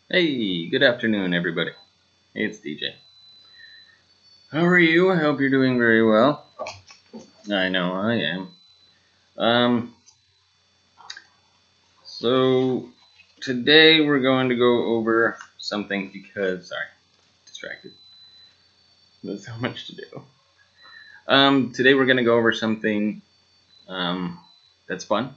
Hey, good afternoon, everybody. Hey, it's DJ. How are you? I hope you're doing very well. I know I am. Um, so today we're going to go over something because, sorry, distracted. There's so much to do. Today we're going to go over something that's fun.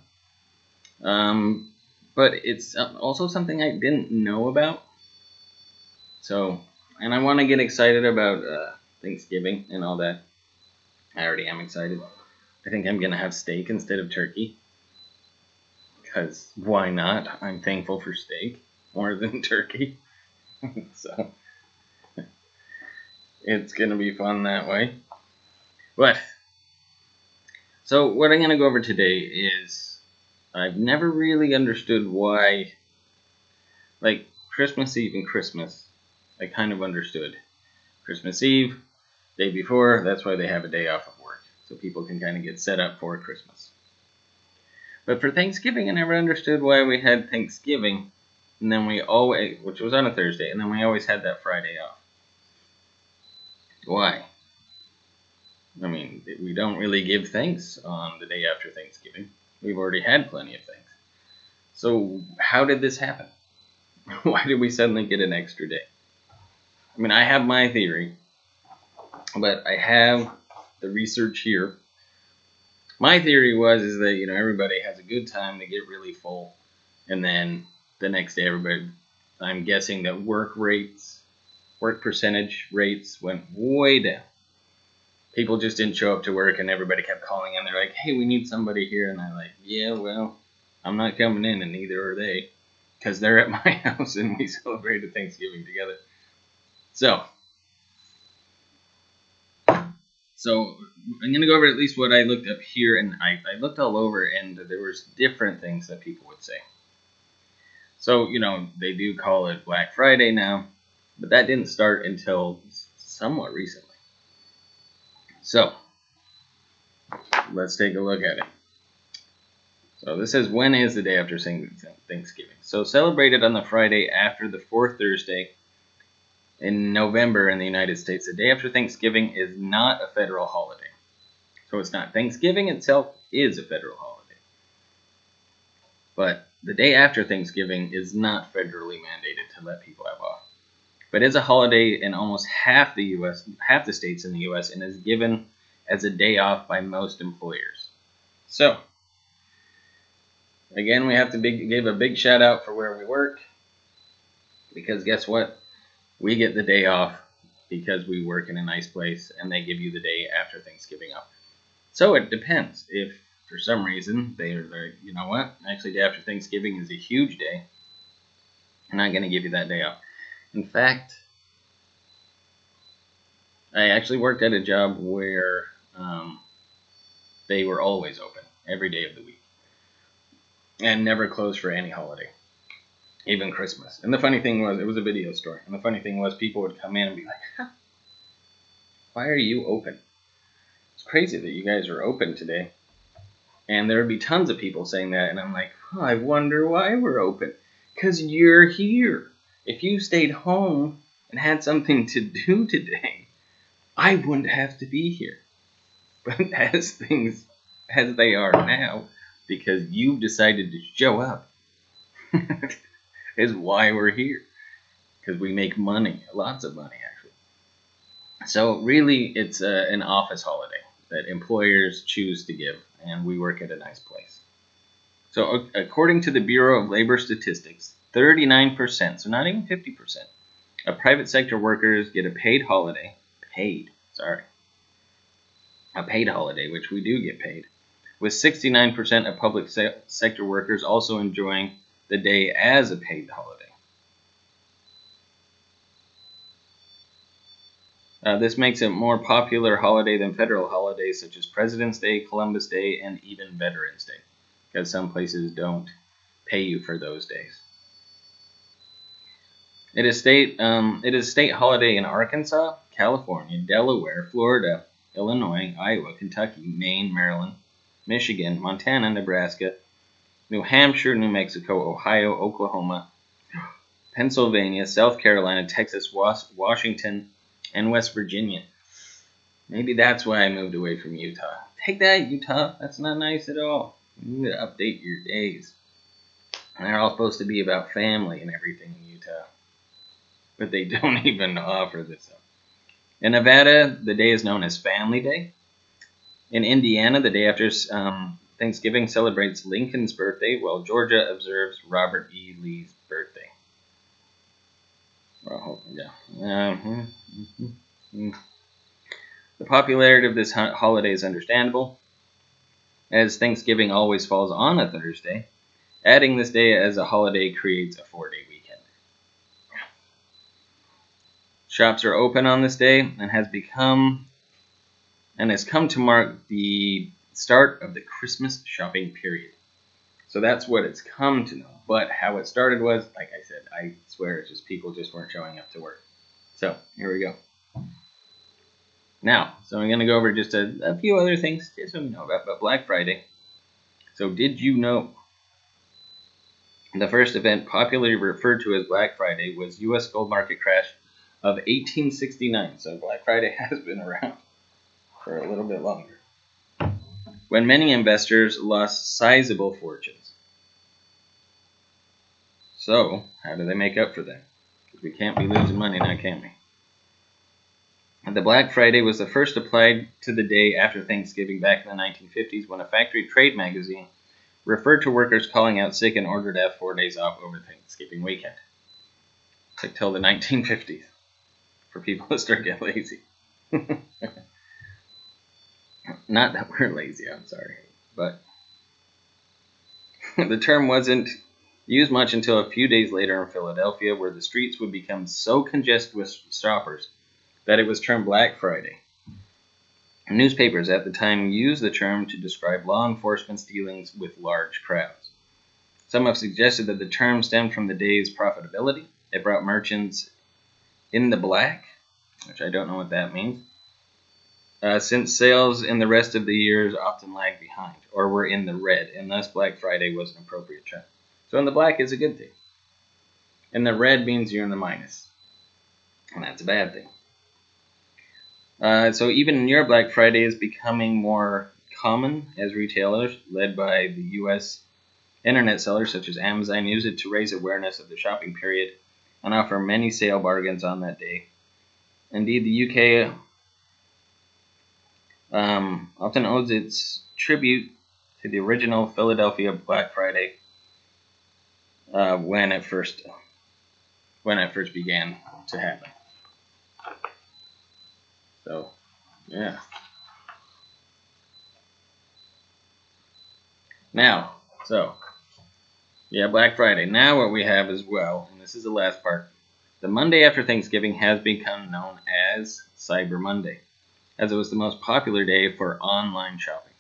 But it's also something I didn't know about. So, and I want to get excited about Thanksgiving and all that. I already am excited. I think I'm going to have steak instead of turkey. Because why not? I'm thankful for steak more than turkey. So it's going to be fun that way. But, so what I'm going to go over today is I've never really understood why, like Christmas Eve and Christmas, I kind of understood. Christmas Eve, day before, that's why they have a day off of work. So people can kind of get set up for Christmas. But for Thanksgiving, I never understood why we had Thanksgiving, and then we always, which was on a Thursday, and then we always had that Friday off. Why? I mean, we don't really give thanks on the day after Thanksgiving. We've already had plenty of thanks. So how did this happen? Why did we suddenly get an extra day? I mean, I have my theory, but I have the research here. My theory is that everybody has a good time, they get really full, and then the next day I'm guessing that work percentage rates went way down. People just didn't show up to work, and everybody kept calling in. They're like, hey, we need somebody here. And I'm like, yeah, well, I'm not coming in, and neither are they, because they're at my house, and we celebrated Thanksgiving together. So I'm going to go over at least what I looked up here, and I looked all over, and there was different things that people would say. So, they do call it Black Friday now, but that didn't start until somewhat recently. So, let's take a look at it. So this says, when is the day after Thanksgiving? So celebrated on the Friday after the fourth Thursday in November in the United States. The day after Thanksgiving is not a federal holiday. So it's not. Thanksgiving itself is a federal holiday. But the day after Thanksgiving is not federally mandated to let people have off. But is a holiday in almost half the states in the US, and is given as a day off by most employers. So, again, we have to give a big shout out for where we work, because guess what? We get the day off because we work in a nice place, and they give you the day after Thanksgiving off. So it depends. If for some reason they're like, you know what? Actually, day after Thanksgiving is a huge day, I'm not going to give you that day off. In fact, I actually worked at a job where they were always open every day of the week and never closed for any holiday, even Christmas. And the funny thing was, it was a video store. And the funny thing was, people would come in and be like, huh, why are you open? It's crazy that you guys are open today. And there would be tons of people saying that. And I'm like, oh, I wonder why we're open. Because you're here. If you stayed home and had something to do today, I wouldn't have to be here. But as they are now, because you've decided to show up, is why we're here. Because we make money, lots of money actually. So really, it's an office holiday that employers choose to give, and we work at a nice place. So according to the Bureau of Labor Statistics, 39%, so not even 50%, of private sector workers get a paid holiday, which we do get paid, with 69% of public sector workers also enjoying the day as a paid holiday. This makes it a more popular holiday than federal holidays such as President's Day, Columbus Day, and even Veterans Day, because some places don't pay you for those days. It is a state holiday in Arkansas, California, Delaware, Florida, Illinois, Iowa, Kentucky, Maine, Maryland, Michigan, Montana, Nebraska, New Hampshire, New Mexico, Ohio, Oklahoma, Pennsylvania, South Carolina, Texas, Washington, and West Virginia. Maybe that's why I moved away from Utah. Take that, Utah. That's not nice at all. You need to update your days. And they're all supposed to be about family and everything in Utah. But they don't even offer this up. In Nevada, the day is known as Family Day. In Indiana, the day after Thanksgiving celebrates Lincoln's birthday, while Georgia observes Robert E. Lee's birthday. Well, yeah. The popularity of this holiday is understandable, as Thanksgiving always falls on a Thursday. Adding this day as a holiday creates a 4-day weekend. Shops are open on this day and has come to mark the start of the Christmas shopping period. So that's what it's come to know. But how it started was, like I said, I swear it's just people just weren't showing up to work. So here we go. Now, so I'm going to go over just a few other things just so we know about Black Friday. So did you know the first event popularly referred to as Black Friday was U.S. gold market crash of 1869. So Black Friday has been around for a little bit longer, when many investors lost sizable fortunes. So, how do they make up for that? Because we can't be losing money now, can we? The Black Friday was the first applied to the day after Thanksgiving back in the 1950s, when a factory trade magazine referred to workers calling out sick in order to have 4 days off over Thanksgiving weekend. It took till the 1950s for people to start getting lazy. Not that we're lazy, I'm sorry. But the term wasn't used much until a few days later in Philadelphia, where the streets would become so congested with shoppers that it was termed Black Friday. Newspapers at the time used the term to describe law enforcement's dealings with large crowds. Some have suggested that the term stemmed from the day's profitability. It brought merchants in the black, which I don't know what that means, since sales in the rest of the years often lagged behind, or were in the red, and thus Black Friday was an appropriate term. So in the black is a good thing. And the red means you're in the minus, and that's a bad thing. So even in your Black Friday is becoming more common, as retailers, led by the U.S. internet sellers such as Amazon, use it to raise awareness of the shopping period and offer many sale bargains on that day. Indeed, the UK often owes its tribute to the original Philadelphia Black Friday when it first began to happen. So, yeah. Now, Black Friday. Now what we have as well, and this is the last part, the Monday after Thanksgiving has become known as Cyber Monday, as it was the most popular day for online shopping.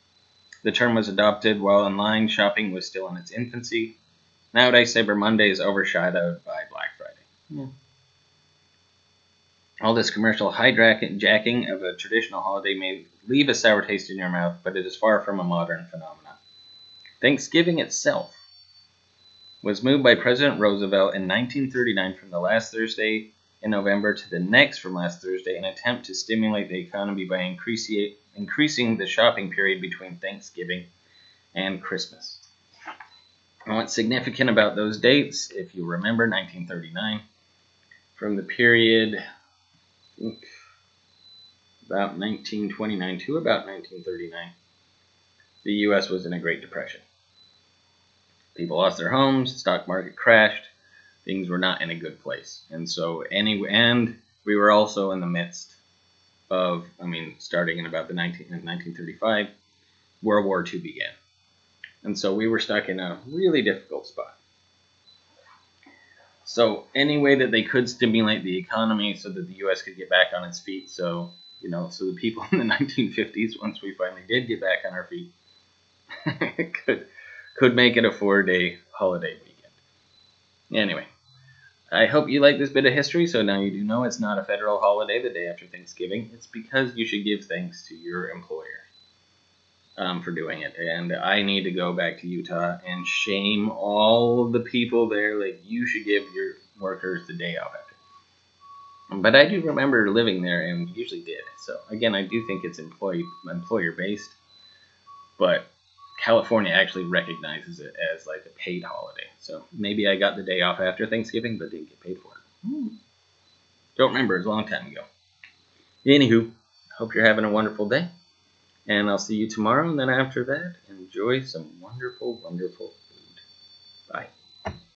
The term was adopted while online shopping was still in its infancy. Nowadays, Cyber Monday is overshadowed by Black Friday. Yeah. All this commercial hijacking of a traditional holiday may leave a sour taste in your mouth, but it is far from a modern phenomenon. Thanksgiving itself was moved by President Roosevelt in 1939 from the last Thursday in November to the next from last Thursday in an attempt to stimulate the economy by increasing the shopping period between Thanksgiving and Christmas. And what's significant about those dates, if you remember 1939, from the period about 1929 to about 1939, the U.S. was in a Great Depression. People lost their homes, the stock market crashed, things were not in a good place. And so, and we were also in the midst of, starting in about 1935, World War II began. And so we were stuck in a really difficult spot. So any way that they could stimulate the economy so that the U.S. could get back on its feet, so the people in the 1950s, once we finally did get back on our feet, could make it a 4-day holiday weekend. Anyway, I hope you like this bit of history, so now you do know it's not a federal holiday the day after Thanksgiving. It's because you should give thanks to your employer for doing it. And I need to go back to Utah and shame all of the people there. Like, you should give workers the day off after. But I do remember living there, and we usually did. So again, I do think it's employer based, but California actually recognizes it as like a paid holiday. So maybe I got the day off after Thanksgiving, but didn't get paid for it. Don't remember. It was a long time ago. Anywho, hope you're having a wonderful day, and I'll see you tomorrow. And then after that, enjoy some wonderful, wonderful food. Bye.